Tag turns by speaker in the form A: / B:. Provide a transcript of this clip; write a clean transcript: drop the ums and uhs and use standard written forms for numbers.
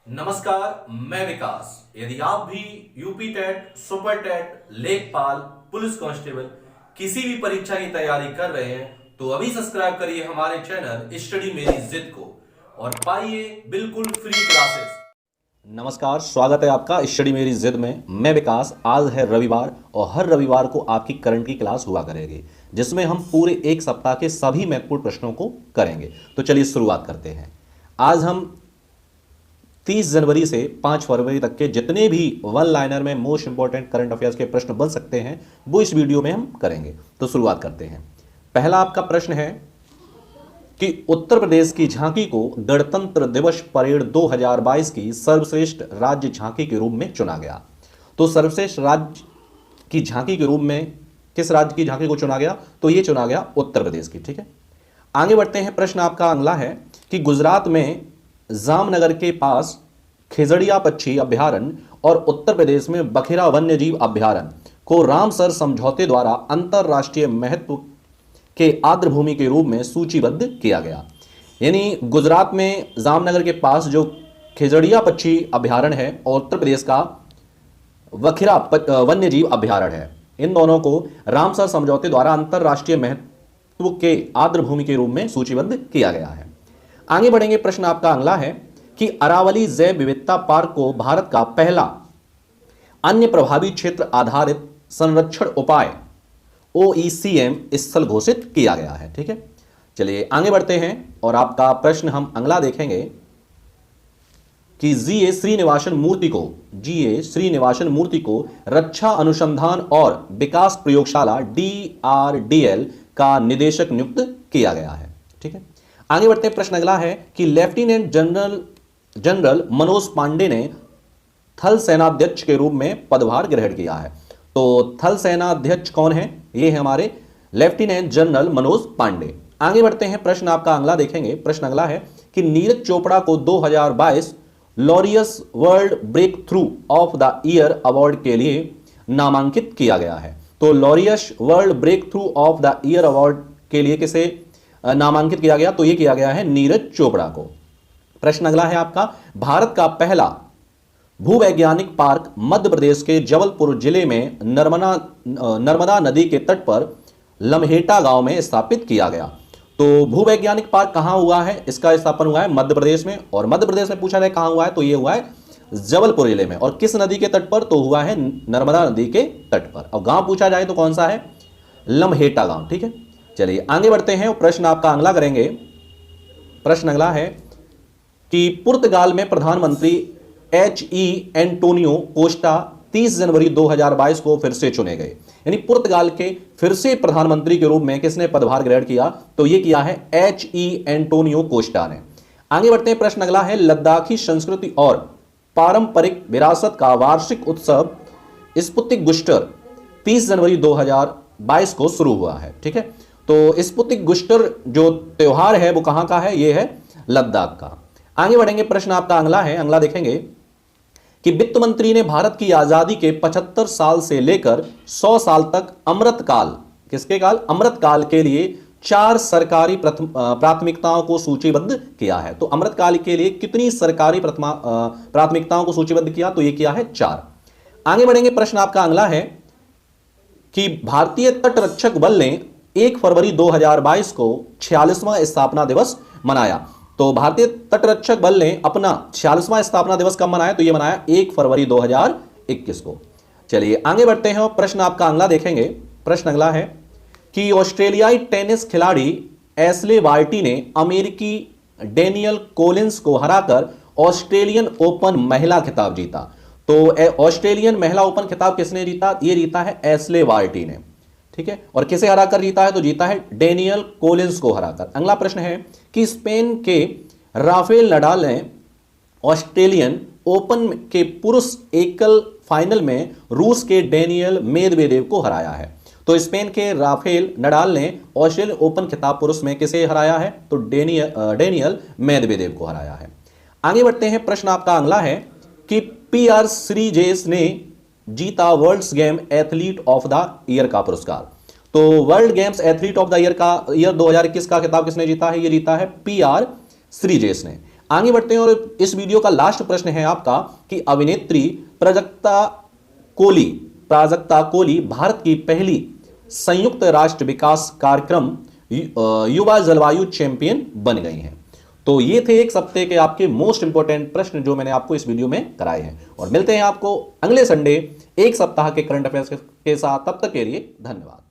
A: नमस्कार, मैं विकास। यदि आप भी यूपी टेट, सुपर टेट, लेखपाल, पुलिस कांस्टेबल किसी भी परीक्षा की तैयारी कर रहे हैं तो अभी सब्सक्राइब करिए हमारे चैनल स्टडी मेरी जिद को और पाइए बिल्कुल फ्री क्लासेस।
B: नमस्कार, स्वागत है आपका स्टडी मेरी जिद में। मैं विकास। आज है रविवार और हर रविवार को आपकी करंट की क्लास हुआ करेगी जिसमें हम पूरे एक सप्ताह के सभी महत्वपूर्ण प्रश्नों को करेंगे। तो चलिए शुरुआत करते हैं। आज हम 30 जनवरी से 5 फरवरी तक के जितने भी वन लाइनर में मोस्ट इंपॉर्टेंट करंट अफेयर्स के प्रश्न बन सकते हैं वो इस वीडियो में हम करेंगे। तो शुरुआत करते हैं। पहला आपका प्रश्न है कि उत्तर प्रदेश की झांकी को गणतंत्र दिवस परेड 2022 की सर्वश्रेष्ठ राज्य झांकी के रूप में चुना गया। तो सर्वश्रेष्ठ राज्य की झांकी के रूप में किस राज्य की झांकी को चुना गया? तो ये चुना गया उत्तर प्रदेश की। ठीक है, आगे बढ़ते हैं। प्रश्न आपका अगला है कि गुजरात में जामनगर के पास खेजड़िया पक्षी अभ्यारण्य और उत्तर प्रदेश में बखेरा वन्यजीव अभ्यारण्य को रामसर समझौते द्वारा अंतरराष्ट्रीय महत्व के आर्द्रभूमि के रूप में सूचीबद्ध किया गया। यानी गुजरात में जामनगर के पास जो खेजड़िया पक्षी अभ्यारण्य है और उत्तर प्रदेश का बखेरा वन्यजीव अभ्यारण्य है, इन दोनों को रामसर समझौते द्वारा अंतरराष्ट्रीय महत्व के आर्द्रभूमि के रूप में सूचीबद्ध किया गया है। आगे बढ़ेंगे। प्रश्न आपका अगला है कि अरावली जैव विविधता पार्क को भारत का पहला अन्य प्रभावी क्षेत्र आधारित संरक्षण उपाय OECM स्थल घोषित किया गया है। ठीक है, चलिए आगे बढ़ते हैं और आपका प्रश्न हम अगला देखेंगे कि GA श्रीनिवासन मूर्ति को रक्षा अनुसंधान और विकास प्रयोगशाला DRDL का निदेशक नियुक्त किया गया है। ठीक है, आगे बढ़ते हैं। प्रश्न अगला है कि लेफ्टिनेंट जनरल मनोज पांडे ने थल सेनाध्यक्ष के रूप में पदभार ग्रहण किया है। तो थल सेनाध्यक्ष कौन है? ये है हमारे लेफ्टिनेंट जनरल मनोज पांडे। आगे बढ़ते हैं। प्रश्न आपका अगला देखेंगे। प्रश्न अगला है कि नीरज चोपड़ा को 2022 Laureus world breakthrough of the year award के लिए नामांकित किया गया है। तो Laureus world breakthrough of the year award के लिए किसे नामांकित किया गया? तो यह किया गया है नीरज चोपड़ा को। प्रश्न अगला है आपका, भारत का पहला भूवैज्ञानिक पार्क मध्य प्रदेश के जबलपुर जिले में नर्मदा नदी के तट पर लम्हेटा गांव में स्थापित किया गया। तो भूवैज्ञानिक पार्क कहां हुआ है? इसका स्थापन हुआ है मध्य प्रदेश में। और मध्य प्रदेश में पूछा जाए कहां हुआ है तो यह हुआ है जबलपुर जिले में। और किस नदी के तट पर? तो हुआ है नर्मदा नदी के तट पर। और गांव पूछा जाए तो कौन सा है? लम्हेटा गांव। ठीक है, चलिए आगे बढ़ते हैं और प्रश्न आपका अगला करेंगे। प्रश्न अगला है कि पुर्तगाल में प्रधानमंत्री HE एंटोनियो कोस्टा 30 जनवरी 2022 को फिर से चुने गए। यानी पुर्तगाल के फिर से प्रधानमंत्री के रूप में किसने पदभार ग्रहण किया? तो यह किया है HE एंटोनियो कोस्टा ने। आगे बढ़ते हैं। प्रश्न अगला है लद्दाखी संस्कृति और पारंपरिक विरासत का वार्षिक उत्सव स्पुतनिक बूस्टर 30 जनवरी 2022 को शुरू हुआ है। ठीक है, तो स्पुतनिक बूस्टर जो त्योहार है वो कहां का है? ये है लद्दाख का। आगे बढ़ेंगे। प्रश्न आपका अगला है, अगला देखेंगे कि वित्त मंत्री ने भारत की आजादी के 75 साल से लेकर 100 साल तक अमृतकाल, किसके काल? अमृतकाल के लिए 4 सरकारी प्राथमिकताओं को सूचीबद्ध किया है। तो अमृतकाल के लिए कितनी सरकारी प्राथमिकताओं को सूचीबद्ध किया? तो यह किया है 4। आगे बढ़ेंगे। प्रश्न आपका अगला है कि भारतीय तटरक्षक बल ने 1 फरवरी 2022 को 46वां स्थापना दिवस मनाया। तो भारतीय तटरक्षक बल ने अपना 46वां स्थापना दिवस कब मनाया? तो यह मनाया 1 फरवरी 2021 को। चलिए आगे बढ़ते हैं और प्रश्न आपका अगला देखेंगे। प्रश्न अगला है कि ऑस्ट्रेलियाई टेनिस खिलाड़ी एशले बार्टी ने अमेरिकी डेनियल कोलिंस को हराकर ऑस्ट्रेलियन ओपन महिला खिताब जीता। तो ऑस्ट्रेलियन महिला ओपन खिताब किसने जीता? ये जीता है एशले बार्टी ने। ठीक है, और किसे हराकर जीता है? तो जीता है डेनियल कोलिंस को हराकर। अगला प्रश्न है कि स्पेन के राफेल नडाल ने ऑस्ट्रेलियन ओपन के पुरुष एकल फाइनल में रूस के डेनियल मेदवेदेव को हराया है। तो स्पेन के राफेल नडाल ने ऑस्ट्रेलियन ओपन खिताब पुरुष में किसे हराया है? तो डेनियल मेदवेदेव को हराया है। आगे बढ़ते हैं। प्रश्न आपका अगला है कि PR श्रीजेश ने जीता world game athlete of the year का पुरस्कार। तो world games athlete of the year 2021 का खिताब किसने जीता है? ये जीता है PR श्रीजेश ने। आगे बढ़ते हैं और इस वीडियो का लास्ट प्रश्न है आपका कि अभिनेत्री प्राजक्ता कोली भारत की पहली संयुक्त राष्ट्र विकास कार्यक्रम युवा जलवायु चैंपियन बन गई हैं। तो ये थे एक सप्ताह के आपके मोस्ट इंपोर्टेंट प्रश्न जो मैंने आपको इस वीडियो में कराए हैं, और मिलते हैं आपको अगले संडे एक सप्ताह के करंट अफेयर्स के साथ। तब तक के लिए धन्यवाद।